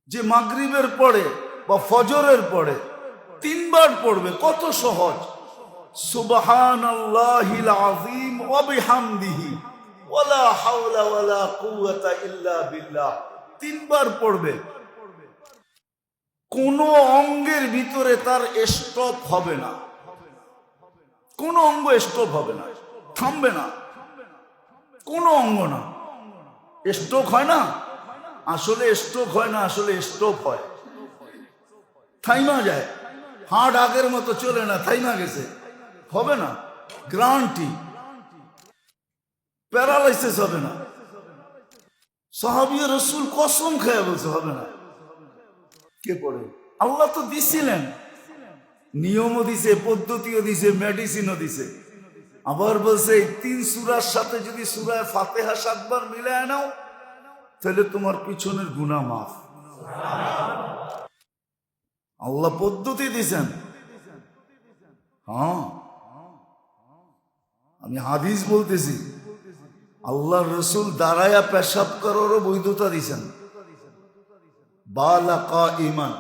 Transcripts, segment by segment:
যে মাগরিবের পরে বা ফজরের পরে তিনবার পড়বে, কত সহজ। সুবহানাল্লাহিল আযীম ওয়া বিহামদিহি ওয়ালা হাওলা ওয়ালা কুওয়াতা ইল্লা বিল্লাহ, তিনবার পড়বে। কোন অঙ্গের ভিতরে তার স্টপ হবে না, কোন অঙ্গ স্টপ হবে না, থামবে না, কোন অঙ্গ না। স্ট্রোক হয় না, আসলে স্ট্রোক হয় না, আসলে স্টপ হয়, থাইমা যায়। হার্ট আগের মতো চলে না, থাইমা গেছে, হবে না, গ্যারান্টি। প্যারালাইসিস হবে না। সাহাবী রাসূল কসম খেয়ে বলছে হবে না। কে পড়ে? আল্লাহ তো দিছিলেন, নিয়মও দিছে, পদ্ধতিও দিছে, মেডিসিনও দিছে। আবার বলছে এই 3 সূরার সাথে যদি সূরা ফাতিহা 7 বার মিলায় নাও তাহলে তোমার পিছনের গুনাহ মাফ। আল্লাহ পদ্ধতি দিছেন। হ্যাঁ, আমি হাদিস বলতেছি। আল্লাহর রাসূল দাঁড়ায়া পেশাব করারও বৈধতা দিছেন। বালা কাইমান,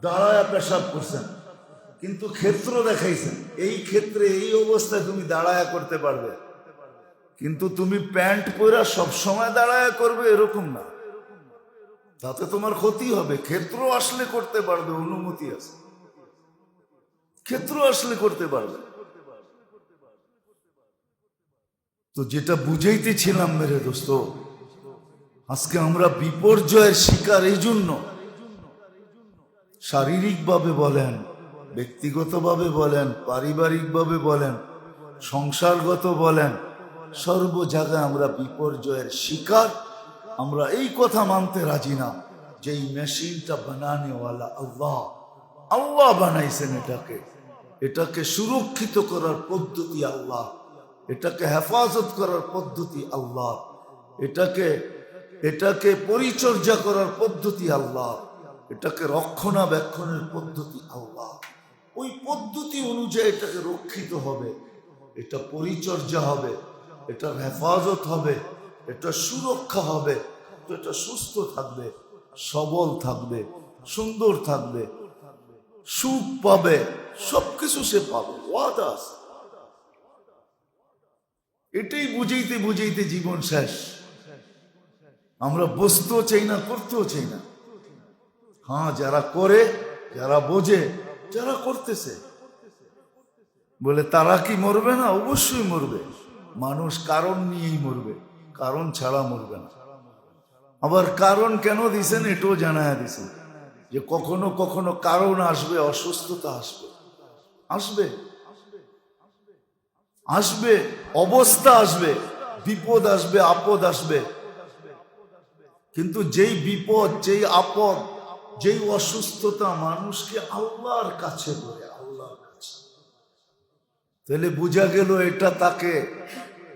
দাঁড়ায়া পেশাব করছেন, কিন্তু ক্ষেত্র দেখাইছেন। এই ক্ষেত্রে এই অবস্থায় তুমি দাঁড়ায়া করতে পারবে, কিন্তু তুমি প্যান্ট পরা সবসময় দাঁড়ায়া করবে এরকম না, তাতে তোমার ক্ষতি হবে। ক্ষেত্র আসলে করতে পারবে, অনুমতি আছে, ক্ষেত্র আসলে করতে পারবে। তো যেটা বুঝাইতেছিলাম মেরে দোস্ত, আজকে আমরা বিপর্যয়ের শিকার এই জন্য, শারীরিকভাবে বলেন, ব্যক্তিগতভাবে বলেন, পারিবারিকভাবে বলেন, সংসারগত বলেন, সর্ব জায়গায় আমরা বিপর্যয়ের শিকার। আমরা এই কথা মানতে রাজি না যে এই মেশিনটা বানানেওয়ালা আল্লাহ, আল্লাহ বানাইছেন এটাকে, এটাকে সুরক্ষিত করার পদ্ধতি আল্লাহ, এটাকে হেফাজত করার পদ্ধতি আল্লাহ, এটাকে পরিচর্যা করার পদ্ধতি আল্লাহ, এটাকে রক্ষণাবেক্ষণের পদ্ধতি আল্লাহ। ওই পদ্ধতি অনুযায়ী এটাকে রক্ষিত হবে, এটা পরিচর্যা হবে, এটার হেফাজত হবে, এটা সুরক্ষা হবে, তো এটা সুস্থ থাকবে, সবল থাকবে, সুন্দর থাকবে, সুখ পাবে, সবকিছু সে পাবে, ওয়াদা আছে। এটাই বুঝাইতে বুঝাইতে জীবন শেষ। আমরা বসতেও চাই না, করতেও চাই না। হ্যাঁ, যারা করে, যারা বোঝে, যারা করতেছে, বলে তারা কি মরবে না? অবশ্যই মরবে। মানুষ কারণ নিয়েই মরবে, কারণ ছাড়া মরবে না। আবার কারণ কেন দিছেন এটাও জানায় দিছেন, যে কখনো কখনো কারণ আসবে, অসুস্থতা আসবে, আসবে আসবে, অবস্থা আসবে, বিপদ আসবে, আপদ আসবে। কিন্তু যেই বিপদ, যেই আপদ, যেই অসুস্থতা মানুষকে আল্লাহর কাছে করে, আল্লাহর কাছে, তাহলে বোঝা গেল এটা তাকে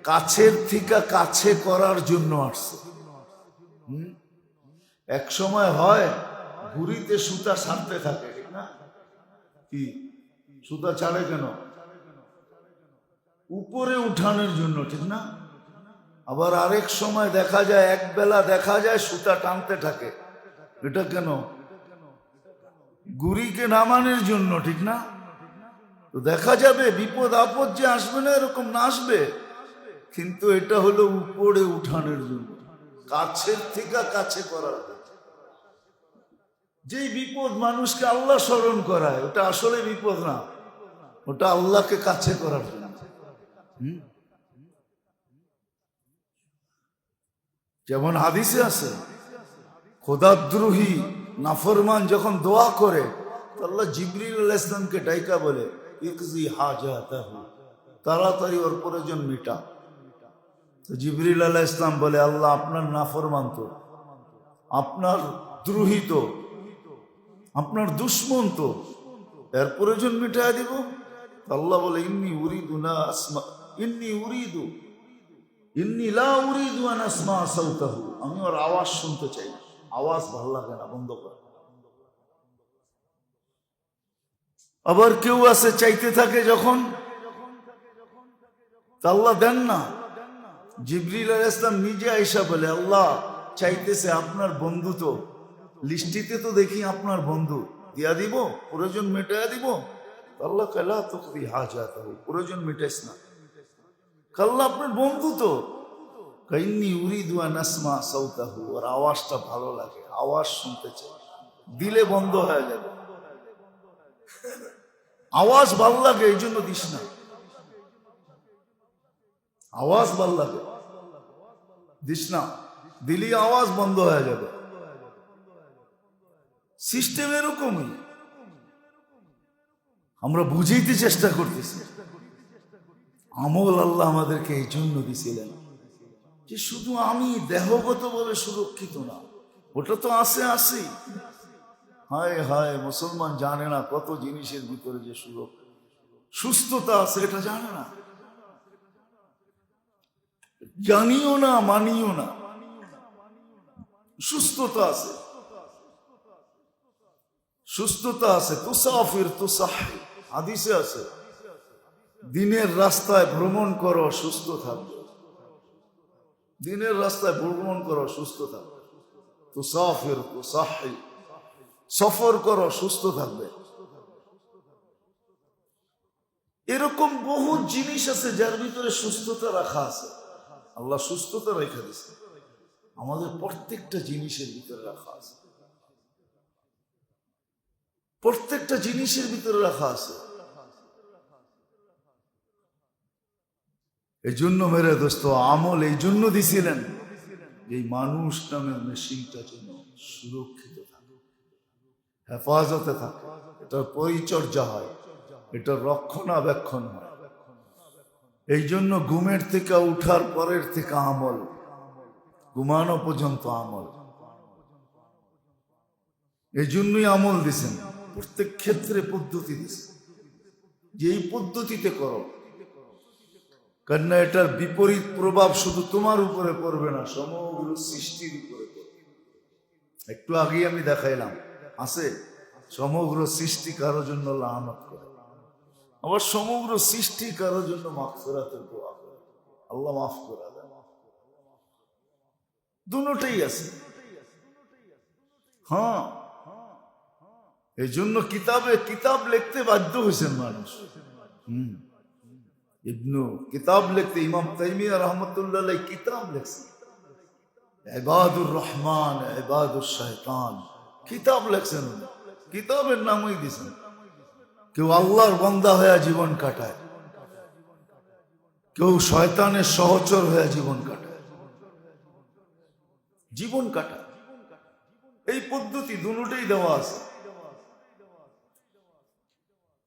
কাছের থেকে কাছে করার জন্য আসছে। এক সময় হয় ঘুড়িতে সুতা ছাড়তে থাকে, ঠিক না? কি সুতা ছাড়ে কেন? উপরে উঠানোর জন্য, ঠিক না? আবার আরেক সময় দেখা যায়, এক বেলা দেখা যায় সুতা টানতে থাকে, এটা কেন? গুড়িকে নামানোর জন্য, ঠিক না? তো দেখা যাবে বিপদ আপদ যে আসবে না এরকম না, আসবে, কিন্তু এটা হলো উপরে উঠানোর জন্য, কাছের থেকে কাছে করার। যেই বিপদ মানুষকে আল্লাহ স্মরণ করায় ওটা আসলে বিপদ না, ওটা আল্লাহকে কাছে করার জন্য। যেমন হাদিসে আছে, খোদাদ্রোহী নাফরমান যখন দোয়া করে তো আল্লাহ জিবরিল আলাইহিস সালামকে ডাইকা বলে, ইকজি হাজাতাহু, তাড়াতাড়ি ওর প্রয়োজন মিটা। তো জিবরিল আলাইহিস সালাম বলে, আল্লাহ আপনার নাফরমান তো, আপনার দ্রোহী তো, আপনার দুশ্মন তো, এর প্রয়োজন মিটায় দিব? আল্লাহ বলে, ইন্নী লা উরিদু আন আসমা সাওতাহু, আমি ওর আওয়াজ শুনতে চাই না, আওয়াজ ভালো লাগে না, বন্ধ কর। আবার কেউ আছে চাইতে থাকে যখন, তা আল্লাহ দেন না। জিবরিল আলাইহিস সালাম নিজে আয়েশা বলে, আল্লাহ চাইতেছে আপনার বন্ধু তো, লিস্টিতে তো দেখি আপনার বন্ধু, দিয়া দিব, প্রয়োজন মেটাইয়া দিব। আল্লাহ কালা তুকদি হাজাত, প্রয়োজন মেটাইস না, কাল্লা আপনার বন্ধু তো। কাইন্নি উরিদু আন আসমা সাউতাহু, ওর আওয়াজটা ভালো লাগে, আওয়াজ শুনতে চাই, দিলে বন্ধ হয়ে যাবে। আওয়াজ ভালো লাগে এই জন্য দিস না, আওয়াজ ভালো লাগে দিস না, দিলি আওয়াজ বন্ধ হয়ে যাবে। সিস্টেম এরকমই, আমরা বুঝাইতে চেষ্টা করতেছি। আমল আল্লাহ আমাদেরকে এই জন্য দিছিলেন যে শুধু আমি দেহগতভাবে সুরক্ষিত না, ওটা তো আছে আছে। হায় হায়, মুসলমান জানে না কত জিনিসের ভিতরে যে সুস্থতা আছে, এটা জানে না, জানিও না, মানিও না। সুস্থতা আছে, সুস্থতা আছে। তুসাফির তুসাহি, হাদিসে আছে, দিনের রাস্তায় ভ্রমণ করো সুস্থ থাকবে, দিনের রাস্তায় ভ্রমণ করো সুস্থ থাকবে। তুসাফির তুসাহি, সফর করো সুস্থ থাকবে। এরকম বহু জিনিস আছে যার ভিতরে সুস্থতা রাখা আছে। আল্লাহ সুস্থতা রেখে দিয়েছে, আমাদের প্রত্যেকটা জিনিসের ভিতরে রাখা আছে, প্রত্যেকটা জিনিসের ভিতরে রাখা আছে। এই জন্য মেরে দোস্ত, আমল এই জন্য দিছিলেন এই মানুষ নামের মেশিনটা যেন সুরক্ষিত থাকে, হেফাজতে থাকে, এটার পরিচর্যা হয়, এটার রক্ষণাবেক্ষণ হয়। এই জন্য ঘুমের থেকে উঠার পরের থেকে আমল, ঘুমানো পর্যন্ত আমল। এই জন্যই আমল দিছেন, প্রত্যেক ক্ষেত্রে পদ্ধতি দিছেন যে এই পদ্ধতিতে করো, কারণ এটার বিপরীত প্রভাব শুধু তোমার উপরে পড়বে না, সমগ্র সৃষ্টির উপরে পড়বে। একটু আগে আমি দেখাইলাম, আছে সমগ্র সৃষ্টি কারো জন্য লানত করে, আবার সমগ্র সৃষ্টি কারো জন্য মাগফিরাতের দোয়া করে, আল্লাহ মাফ করে দেয়। দুটোই আছে। হ্যাঁ, এই জন্য কিতাব লিখতে বাধ্য হয়েছেন মানুষ। ইবনু কিতাব লিখতে, ইমাম তাইমিয়া রহমতুল্লাহ আলাইহি কিতাব লিখছেন, ইবাদুর রহমান ইবাদুর শয়তান, কিতাব লিখছেন, কিতাবের নামই দিয়েছেন। কেউ আল্লাহর বান্দা হয়ে জীবন কাটায়, কেউ শয়তানের সহচর হয়ে জীবন কাটায়, জীবন কাটায়। এই পদ্ধতি দুটোই দেওয়া আছে।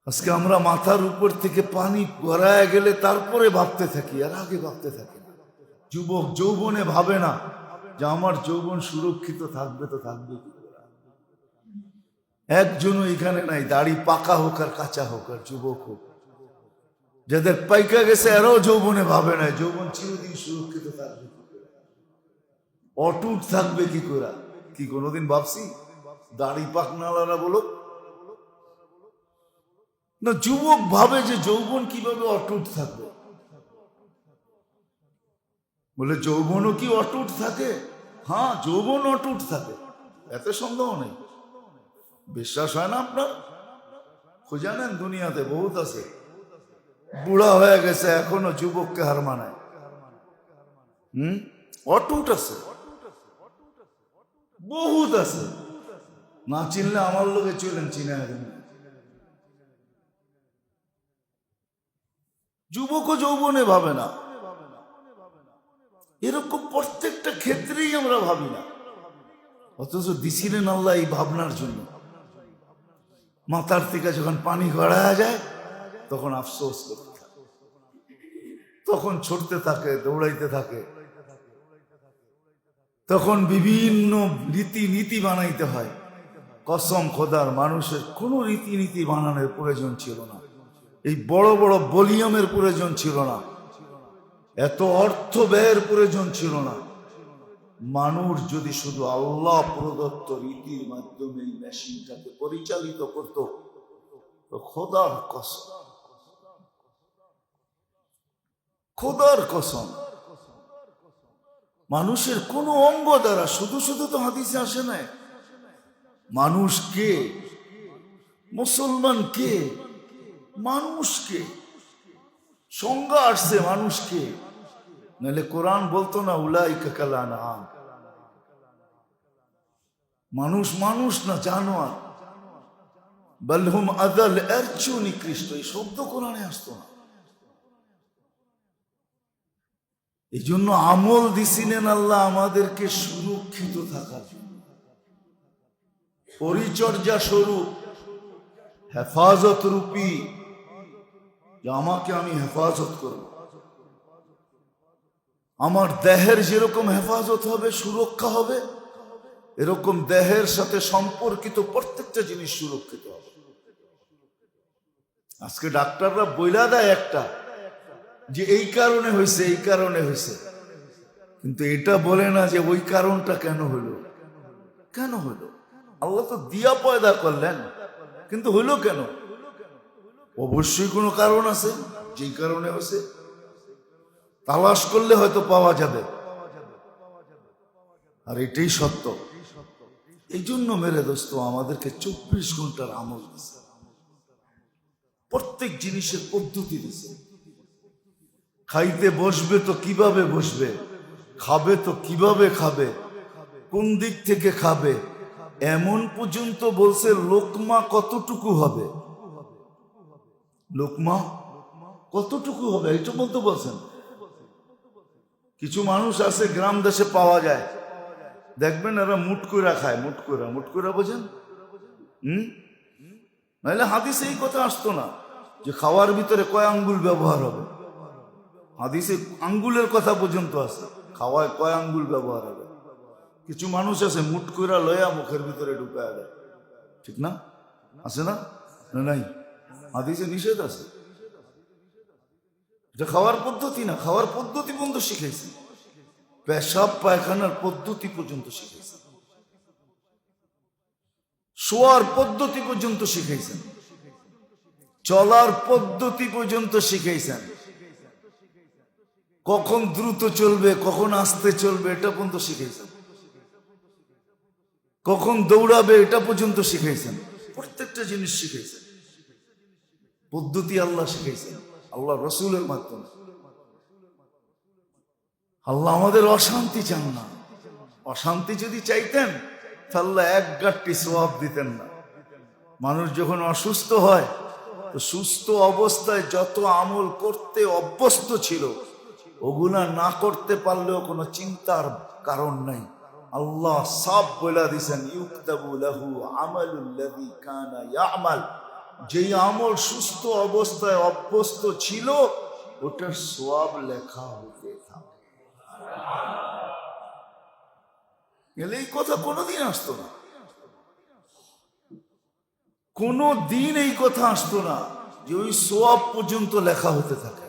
আজকে আমরা মাথার উপর থেকে পানি গড়ায় গেলে তারপরে ভাবতে থাকি, আর আগে ভাবতে থাকি না। যুবক যৌবনে ভাবে না যে আমার যৌবন সুরক্ষিত থাকবে, তো থাকবে কি করে? একজনও এখানে নাই, দাড়ি পাকা হোক আর কাঁচা হোক আর যুবক হোক, যাদের পাইকা গেছে এরাও যৌবনে ভাবে না যৌবন চিরদিন সুরক্ষিত থাকবে কি করে, অটুট থাকবে কি করে। কি কোনোদিন ভাবছি দাড়ি পাক নালারা বলো না? যুবক ভাবে যে যৌবন কিভাবে অটুট থাকবে, বলে যৌবনও কি অটুট থাকে? হ্যাঁ, যৌবন অটুট থাকে, এতে সন্দেহ নেই। বিশ্বাস হয় না আপনার? খুঁজে নেন, দুনিয়াতে বহুত আছে, বুড়া হয়ে গেছে এখনো যুবককে হার মানায়। অটুট আছে, বহুত আছে। না চিনলে আমার লোকে চলেন, চিনে দেন। যুবকও যৌবনে ভাবে না, এরকম প্রত্যেকটা ক্ষেত্রেই আমরা ভাবি না, অথচ দিছিলেন আল্লাহ এই ভাবনার জন্য। মাথার থেকে যখন পানি গড়ায় যায় তখন আফসোস করতে থাকে, তখন ছুটতে থাকে, দৌড়াইতে থাকে, তখন বিভিন্ন রীতিনীতি বানাইতে হয়। কসম খোদার, মানুষের কোনো রীতিনীতি বানানোর প্রয়োজন ছিল না, এই বড় বড় ভলিউমের প্রয়োজন ছিল না, এত অর্থ ব্যয়ের প্রয়োজন ছিল না। মানুষ যদি শুধু আল্লাহ প্রদত্ত রীতির মাধ্যমে এই মেশিনটাকে পরিচালিত করত, তো খোদার কসম, খোদার কসম, মানুষের কোন অঙ্গ দ্বারা, শুধু শুধু তো হাদিসে আসে না, মানুষ কে? মুসলমান কে? মানুষ কে? সংজ্ঞা আসছে মানুষ কে, নাহলে কোরআন বলতো না উলাইকা কাল আনআম। মানুষ মানুষ না, জানোয়ার। বাল হুম আযাল, এর চেয়েও নিকৃষ্ট। এই শব্দ কোরআনে আসতো না। এই জন্য আমল দিছিলেন আল্লাহ আমাদেরকে সুরক্ষিত থাকার জন্য, পরিচর্যা স্বরূপ, হেফাজত রূপী, যে আমাকে আমি হেফাজত করব। আমার দেহের যেরকম হেফাজত হবে, সুরক্ষা হবে, এরকম দেহের সাথে সম্পর্কিত প্রত্যেকটা জিনিস সুরক্ষিত হবে। আজকে ডাক্তাররা বইলা দেয় একটা, যে এই কারণে হয়েছে, এই কারণে হয়েছে, কিন্তু এটা বলে না যে ওই কারণটা কেন হলো। কেন হলো? আল্লাহ তো দিয়া পয়দা করলেন, কিন্তু হলো কেন? অবশ্যই কোনো কারণ আছে, যেই কারণে হয়েছে তালাশ করলে হয়তো পাওয়া যাবে। আর এটাই সত্য। এই জন্য মেরে দোস্ত আমাদেরকে 24 ঘন্টার আমল দিছে, প্রত্যেক জিনিসের পদ্ধতি দিছে। খাইতে বসবে তো কিভাবে বসবে, খাবে তো কিভাবে খাবে, কোন দিক থেকে খাবে, এমন পর্যন্ত বলছে লোকমা কতটুকু হবে, লোকমা কতটুকু হবে, এটা বলতে বলছেন। কিছু মানুষ আছে গ্রাম দেশে পাওয়া যায়, দেখবেন এরা মুট কইরা খায়, মুট কইরা বোঝেন। নাহলে হাদিসে এই কথা আসতো না যে খাওয়ার ভিতরে কয় আঙ্গুল ব্যবহার হবে। হাদিসে আঙ্গুলের কথা পর্যন্ত আছে, খাওয়ায় কয় আঙ্গুল ব্যবহার হবে। কিছু মানুষ আছে মুট কইরা লয়া মুখের ভিতরে ঢুকায় দেয়, ঠিক না? আছে না? নাই, হাদিসে নিষেধ আছে। এটা খাওয়ার পদ্ধতি না, খাওয়ার পদ্ধতি পর্যন্ত শিখেছি, পেশাব পায়খানার পদ্ধতি পর্যন্ত শিখেছেন, শোয়ার পদ্ধতি পর্যন্ত শিখেছেন, চলার পদ্ধতি পর্যন্ত শিখেছেন, কখন দ্রুত চলবে কখন আস্তে চলবে এটা পর্যন্ত শিখেছেন, কখন দৌড়াবে এটা পর্যন্ত শিখেছেন। প্রত্যেকটা জিনিস শিখেছেন, পদ্ধতি আল্লাহ শিখেছেন আল্লাহ রসুলের মাধ্যমে। আল্লাহ আমাদের অশান্তি চান না। অশান্তি যদি চাইতেন তাহলে এক গাঁটটি সওয়াব দিতেন না। মানুষ যখন অসুস্থ হয়, তো সুস্থ অবস্থায় যত আমল করতে অভ্যস্ত ছিল, ওগুলা না করতে পারলেও কোনো চিন্তার কারণ নাই। আল্লাহ সব বলে দিয়েছেন, ইউকতাবু লাহু আমালুল্লাযী কানা ইয়ামাল। যেই আমল সুস্থ অবস্থায় অভ্যস্ত ছিল, ওটার সওয়াব লেখা হতে থাকে। এই কথা কোনোদিন আসতো না, কোনোদিন এই কথা আসতো না যে ওই সওয়াব পর্যন্ত লেখা হতে থাকে,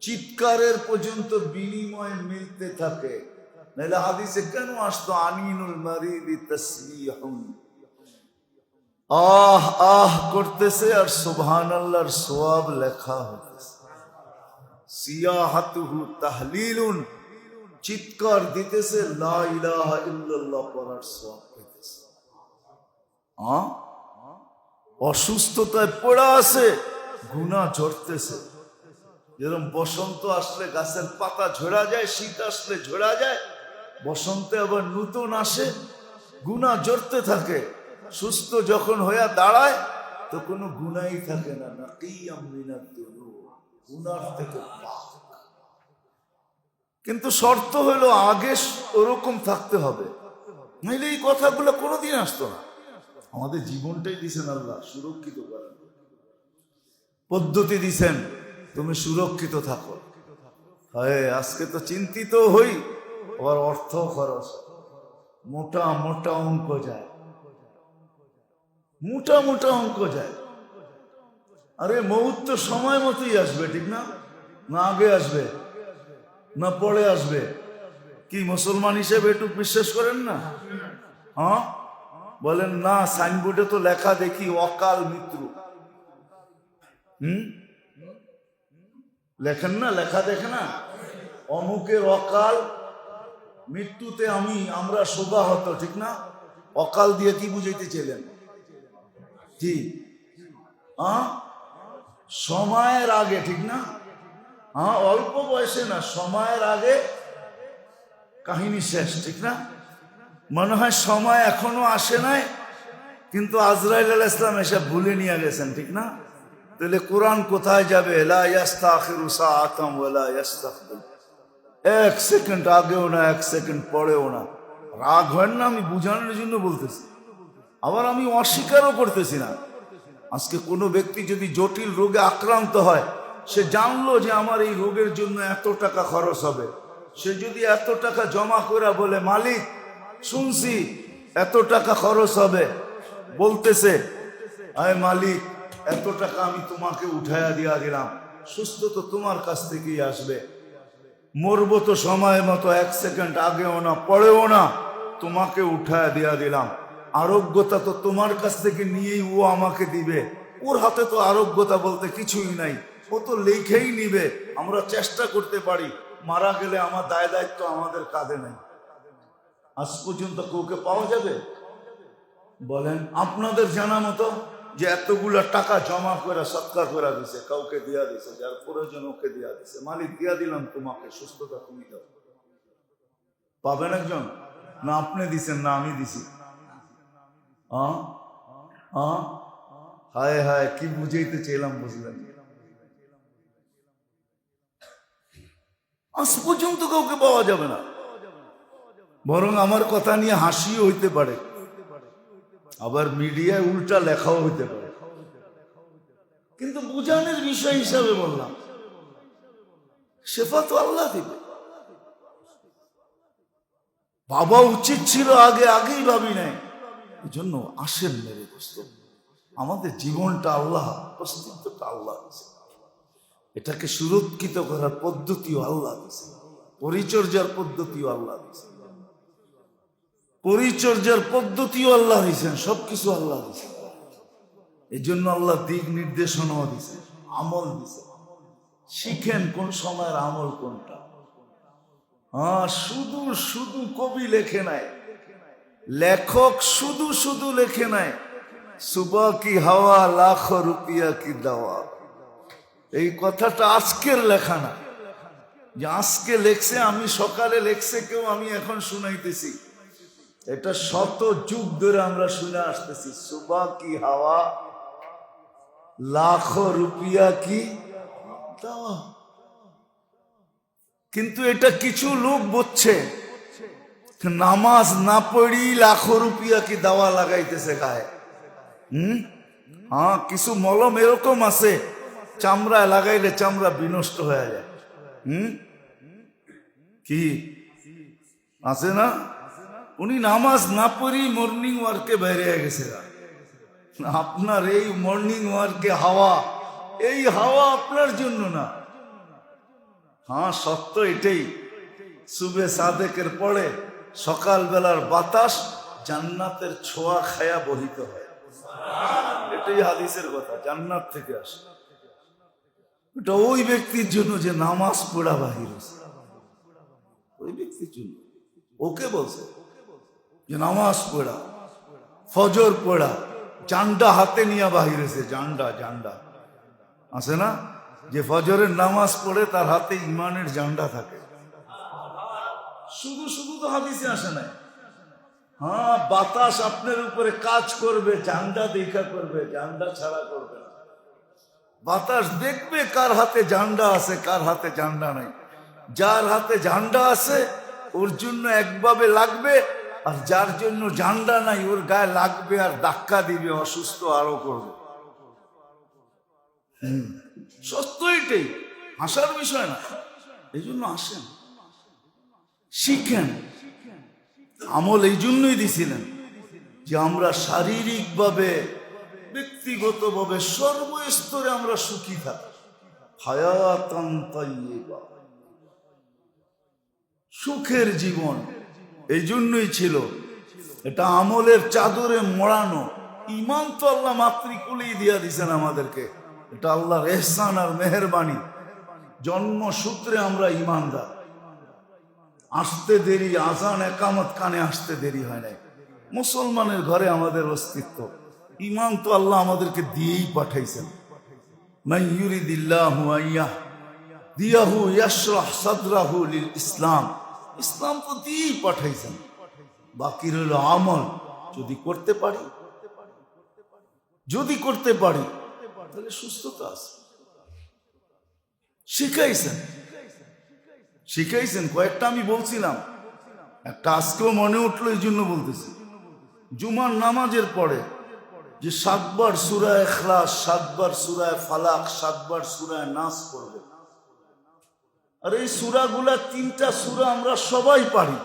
চিৎকারের পর্যন্ত বিনিময় মিলতে থাকে। নাহলে হাদিসে কেন আসতো আনিনুল মারিদি তাসবিহুন, আহ আহ করতেছে আর সুবহানাল্লাহর সওয়াব লেখা হতেছে। সিয়াহাতুহু তাহলিলুন, চিৎকার দিতেছে লা ইলাহা ইল্লাল্লাহ পড়ার সওয়াব পেতেছে। অসুস্থতায় পড়া আছে, গুনাহ ঝরতেছে। যেরকম বসন্ত আসলে গাছের পাতা ঝরা যায়, শীত আসলে ঝরা যায়, বসন্তে আবার নতুন আসে, গুনাহ ঝরতে থাকে। সুস্থ যখন হইয়া দাঁড়ায় তো কোনো গুনাহই থাকে না, নাকিয়াম মিনাত দুনুব, গুনাহ থেকে পাক। কিন্তু শর্ত হলো আগে ওরকম থাকতে হবে, নইলে এই কথাগুলো কোনোদিন আসতো না। আমাদের জীবনটাই দিছেন আল্লাহ সুরক্ষিত করার পদ্ধতি দিছেন, তুমি সুরক্ষিত থাকো। আজকে তো চিন্তিত হই, আবার অর্থ খরচ, মোটা মোটা অঙ্ক যায়, মোটা মোটা অঙ্ক যায়। আরে মৌত তো সময় মতোই আসবে, ঠিক না? না আগে আসবে না পরে আসবে? কি মুসলমান হিসেবে একটু বিশ্বাস করেন না? হ্যাঁ বলেন না, সাইনবোর্ডে তো লেখা দেখি অকাল মৃত্যু। লেখেন না, লেখা দেখে না, অমুকের অকাল মৃত্যুতে আমরা শোভাহত, ঠিক না? অকাল দিয়ে কি বুঝাইতে ছিলেন? কি সময়ের আগে, ঠিক না? অল্প বয়সে না, সময়ের আগে কাহিনী শেষ, ঠিক না? মনে হয় সময় এখনো আসে নাই, কিন্তু আজরাইল আলাইহিস সালাম এসে ভুলে নিয়ে গেছেন, ঠিক না? তাহলে কোরআন কোথায় যাবে? লা ইস্তাখিরু সাআতাম ওয়া লা ইস্তাকদিম, এক সেকেন্ড আগেও না, এক সেকেন্ড পরেও না। রাগ হয় না, আমি বুঝানোর জন্য বলতেছি, আবার আমি অস্বীকারও করতেছি না। আজকে কোনো ব্যক্তি যদি জটিল রোগে আক্রান্ত হয়, সে জানলো যে আমার এই রোগের জন্য এত টাকা খরচ হবে, সে যদি এত টাকা জমা করে বলে, মালিক শুনছি এত টাকা খরচ হবে, বলতেছে আয় মালিক এত টাকা আমি তোমাকে উঠাইয়া দিয়া দিলাম, সুস্থ তো তোমার কাছ থেকেই আসবে, মরবো তো সময় মতো, এক সেকেন্ড আগেও না পরেও না, তোমাকে উঠাইয়া দিয়া দিলাম, আরোগ্যতা তো তোমার কাছ থেকে নিয়েই ও আমাকে দিবে, ওর হাতে তো আরোগ্যতা বলতে কিছুই নাই, ও তো লেখেই নিবে, আমরা চেষ্টা করতে পারি, মারা গেলে আমার দায় দায়িত্ব আমাদের কাঁধে নাই। আজ পর্যন্ত কাউকে পাওয়া যাবে? বলেন আপনাদের জানা মতো যে এতগুলা টাকা জমা করে সৎকার করে দিছে, কাউকে দিয়া দিছে, যার প্রয়োজন ওকে দিয়া দিছে, মালিক দিয়া দিলাম তোমাকে, সুস্থতা তুমি দাও, পাবেন একজন? না আপনি দিছেন না আমি দিছি? হায় হায়, কি বুঝাইতে চাইলাম বুঝলেন? আজ পর্যন্ত কাউকে পাওয়া যাবে না, বরং আমার কথা নিয়ে হাসিও হইতে পারে, আবার মিডিয়ায় উল্টা লেখাও হইতে পারে, কিন্তু বুঝানোর বিষয় হিসাবে বললাম, শেফা তো আল্লাহ দিবে। বাবা উচিত ছিল আগেই ভাবি নাই, এই জন্য আসেন মেরে দোস্ত, আমাদের জীবনটা আল্লাহ, অস্তিত্বটা আল্লাহ দিয়েছে, এটাকে সুরক্ষিত করার পদ্ধতিও আল্লাহ দিয়েছে, পরিচর্যার পদ্ধতিও আল্লাহ দিয়েছে, পরিচর্যার পদ্ধতিও আল্লাহ দিয়েছেন, সবকিছু আল্লাহ দিয়েছেন। এই জন্য আল্লাহ দিক নির্দেশনাও দিয়েছে, আমল দিয়েছে, শিখেন কোন সময়ের আমল কোনটা। শুধু শুধু কবি লেখে নাই, লেখক শুধু শুধু লেখে নাই, সুবা কি হাওয়া লাখ রুপিয়া কি দাওয়া, এই কথাটা আজকের লেখা না, যে আজকে লেখছে, আমি সকালে লেখছে কেউ, আমি এখন শুনাইতেছি, এটা শত যুগ ধরে আমরা শুনে আসতেছি, সুবা কি হাওয়া লাখ রুপিয়া কি দাওয়া। কিন্তু এটা কিছু লোক বুঝছে, নামাজ না পড়ি লাখো রুপিয়া কি দাওয়া লাগাইতেছে গায়ে। কিছু মলম এরকম আছে, চামড়া লাগাইলে চামড়া বিনষ্ট হয়ে যায়। কি আছে না? উনি নামাজ না পড়ি মর্নিং ওয়ার্কে বাইরে গেছে। আপনার এই মর্নিং ওয়ার্কে হাওয়া, এই হাওয়া আপনার জন্য না। সত্য এটাই, সুবে সাদেকের পরে সকালবেলার বাতাস জান্নাতের ছোঁয়া খায়া বহিত হয়, এটাই হাদিসের কথা, জান্নাত থেকে আসে। এটা ওই ব্যক্তির জন্য যে নামাজ পড়া বাহির, ওই ব্যক্তির জন্য, ওকে বলছে যে নামাজ পড়া, ফজর পড়া, জান্ডা হাতে নিয়ে বাহিরেছে, জান্ডা আছে না, যে ফজরের নামাজ পড়ে তার হাতে ইমানের জান্ডা থাকে। শুধু শুধু তো হাদিসে আসে নাই। বাতাস আপনার উপরে কাজ করবে, জান্ডা দেখা করবে, জান্ডা ছাড়া করবে না। বাতাস দেখবে কার হাতে জান্ডা আছে, কার হাতে জান্ডা নাই। যার হাতে জান্ডা আছে ওর জন্য একভাবে লাগবে, আর যার জন্য জান্ডা নাই ওর গায়ে লাগবে আর ধাক্কা দিবে, অসুস্থ আরো করবে। সত্য এটাই, হাসার বিষয় না। এই জন্য আসেন, শিখেন। আমল এই জন্যই দিছিলেন যে আমরা শারীরিকভাবে, ব্যক্তিগতভাবে, সর্বস্তরে আমরা সুখী থাকি। হায়াতান তাইয়্যিবা, সুখের জীবন। এই জন্যই ছিল এটা আমলের চাদরে মোড়ানো। ঈমান তো আল্লাহ মাতৃকুলেই দিয়া দিছেন আমাদেরকে, এটা আল্লাহর ইহসান আর মেহেরবানি। জন্মসূত্রে আমরা ঈমানদার। আসতে দেরি, আজান একামত কানে আসতে দেরি হয় নাই। মুসলমানের ঘরে আমাদের অস্তিত্ব, ইমান তো আল্লাহ আমাদেরকে দিয়েই পাঠাইছেন। মান ইউরিদিল্লাহু আইয়াহদিয়াহু ইয়াশরাহ সাদরাহু লিল ইসলাম, ইসলাম তো দিয়েই পাঠাইছেন। বাকি রইল আমল। যদি করতে পারি তাহলে সুস্থতা আছে। শিখাইছেন কয়েকটা আমি বলছিলাম, একটা আজকেও মনে উঠলো, এই জন্য বলতেছি। জুমার নামাজের পরে যে 7 বার সূরা ইখলাস, 7 বার সূরা ফালাক, 7 বার সূরা নাস পড়বে। আর এই সূরাগুলা 3টা সূরা আমরা সবাই পারি।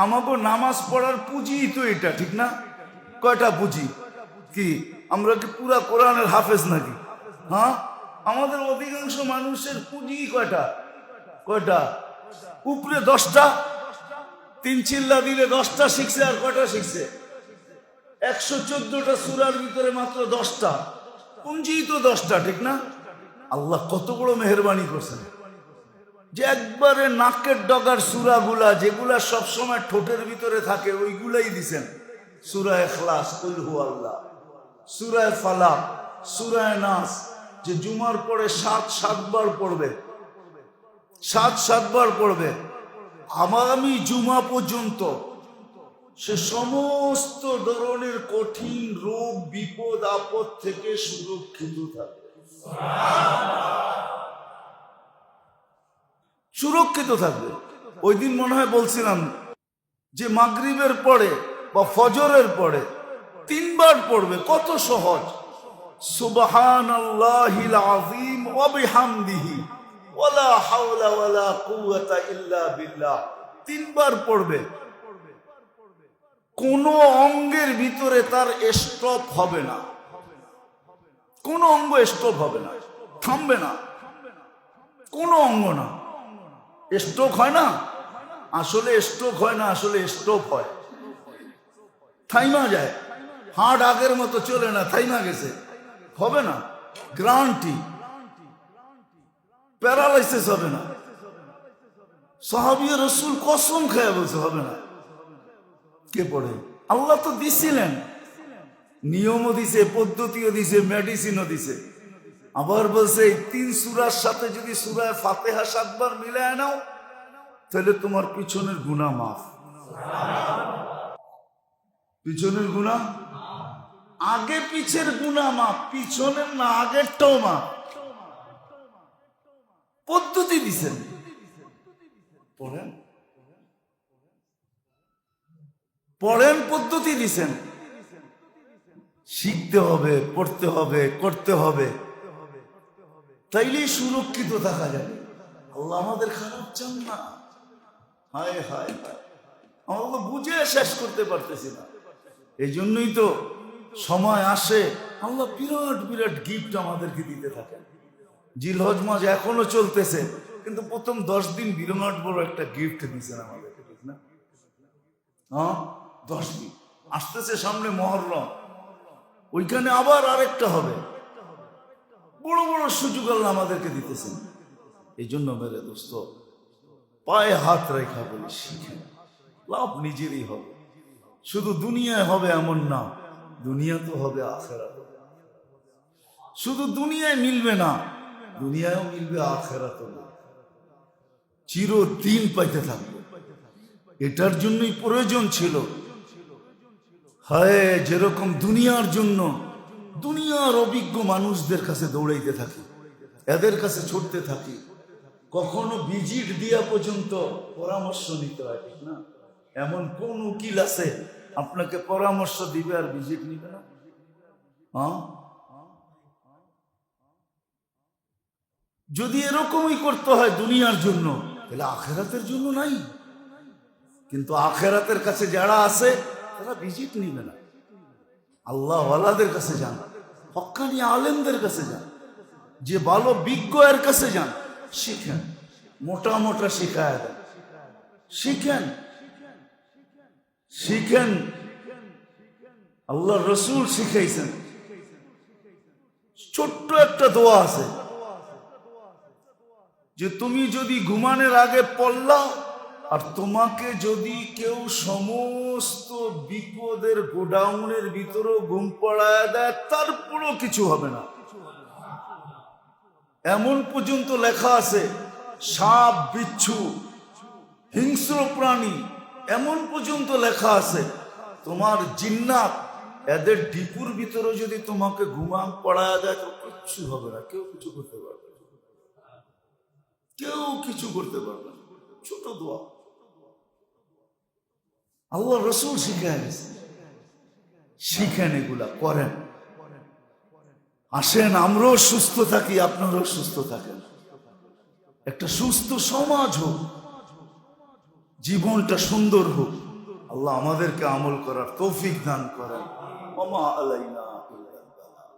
আমাকে নামাজ পড়ার পুঁজিই তো এটা, ঠিক না? কয়টা পুঁজি? কি আমরা কি পুরা কোরআনের হাফেজ নাকি? হ্যাঁ, আমাদের অধিকাংশ মানুষের পুঁজি কয়টা? উপরে 10টা, 3 চিল্লা দিলে 10টা শিখছে। আর কয়টা শিখছে? 114টা সূরার ভিতরে মাত্র 10টা। পুঁজি তো 10টা, ঠিক না? আল্লাহ কত বড় মেহেরবানি করছেন যে একবারে নাকের ডগার সূরাগুলা, যেগুলা সবসময় ঠোঁটের ভিতরে থাকে, ওইগুলাই দিছেন। সূরা ইখলাস, কুল হুয়াল্লাহ, সূরা ফালাক, সূরা নাস, যে জুমার পরে 7 বার পড়বে, 7 বার পড়বে, আগামী জুমা পর্যন্ত সে সমস্ত ধরনের কঠিন রোগ বিপদ আপদ থেকে সুরক্ষিত থাকবে। ওই দিন মনে হয় বলছিলাম যে মাগরিবের পরে বা ফজরের পরে 3 বার পড়বে, কত সহজ। সুবহানাল্লাহিল আযীম ওয়া বিহামদিহি ওয়ালা হাওলা ওয়ালা কুওয়াতা ইল্লা বিল্লাহ। 3 বার পড়বে। কোন অঙ্গের ভিতরে তার স্টপ হবে না, কোন অঙ্গ স্টপ হবে না, থামবে না, কোন অঙ্গ না। স্ট্রোক হয় না, আসলে স্ট্রোক হয় না, আসলে স্টপ হয়, থাইমা যায়। হার্ট আগের মতো চলে না, থাইমা গেছে, হবে না। গ্যারান্টি। প্যারালাইসিস হবে না। সাহাবী রাসূল কসম খেয়ে বলছে হবে না। কে পড়ে? আল্লাহ তো দিছিলেন, নিয়মও দিছে, পদ্ধতিও দিছে, মেডিসিনও দিছে। আবার বলছে এই 3 সূরার সাথে যদি সূরা ফাতিহা 7 বার মিলায় নাও, তাহলে তোমার পিছনের গুনাহ মাফ। পিছনের গুনাহ, আগে পিছের গুনাহ মাফ, পিছনের না, আগেরটাও মাফ। পদ্ধতি দিছেন। পড়েন, পদ্ধতি দিছেন। শিখতে হবে, পড়তে হবে, করতে হবে, তাইলেই সুরক্ষিত থাকা যাবে। আল্লাহ আমাদের খারাপ চান না। হায় হায় হায়, আমরা তো বুঝে শেষ করতে পারতেছি না। এই জন্যই তো সময় আসে আল্লাহ বিরাট বিরাট গিফট আমাদেরকে দিতে থাকেন। জিলহজ মাস এখনো চলতেছে, কিন্তু প্রথম 10 দিন বিরাট বড় একটা গিফট দিয়েছেন আমাদেরকে, ঠিক না? হ্যাঁ, 10 দিন আসতেছে সামনে মহররম, ওইখানে আবার আরেকটা হবে। বড় বড় সুযোগ আল্লাহ আমাদেরকে দিতেছেন। এই জন্য মেরে দোস্ত, পায়ে হাত রেখা বলি শিখেন। লাভ নিজেরই হবে, শুধু দুনিয়ায় হবে এমন না, দুনিয়া তো হবে আখিরাত। শুধু দুনিয়ায় মিলবে না, দুনিয়ায়ও মিলবে, আখিরাত হবে। চিরদিন পাইতে থাকবে। এটার জন্যই প্রয়োজন ছিল, হায় যেরকম দুনিয়ার জন্য দুনিয়ার অভিজ্ঞ মানুষদের কাছে দৌড়াইতে থাকি, এদের কাছে ছুটতে থাকি। কখনো ভিজিট দিয়া পর্যন্ত পরামর্শ নিতে হয়, ঠিক না? এমন কোন উকিল আছে আপনাকে পরামর্শ দিবে আর ভিজিট নিবে না? হ্যাঁ, যদি এরকমই করতে হয় দুনিয়ার জন্য, তাহলে আখেরাতের জন্য নাই। কিন্তু আখেরাতের কাছে যারা আছে তারা ভিজিট নিবে না। আল্লাহ ওয়ালাদের কাছে যান, হক্কানি আলেমদের কাছে যান, যে ভালো বিজ্ঞ এর কাছে যান, শিখেন, মোটা মোটা শিখায় দেন, শিখেন শিখেন। আল্লাহ রসুল শিখাইছেন। ছোট্ট একটা দোয়া আছে যে তুমি যদি ঘুমানোর আগে পড়লা, আর তোমাকে যদি কেউ সমস্ত বিপদের গোডাউনের ভিতরেও ঘুম পড়ায় দেয়, তারপরও কিছু হবে না। এমন পর্যন্ত লেখা আছে, সাপ বিচ্ছু হিংস্র প্রাণী, এমন পর্যন্ত লেখা আছে, তোমার জিন্নাত এদের ডিপুর ভিতরে যদি তোমাকে ঘুমাম পড়ায় দেয় তো কিচ্ছু হবে না, কেউ কিছু করতে পারবে না, কেউ কিছু করতে পারবে না। ছোট দোয়া আল্লাহ রসুল শিখে গেছে, শিখেন, এগুলা করেন। আসেন আমরাও সুস্থ থাকি, আপনারাও সুস্থ থাকেন, একটা সুস্থ সমাজ হোক, জীবনটা সুন্দর হোক। আল্লাহ আমাদেরকে আমল করার তৌফিক দান করেন। ওমা আলাইনা।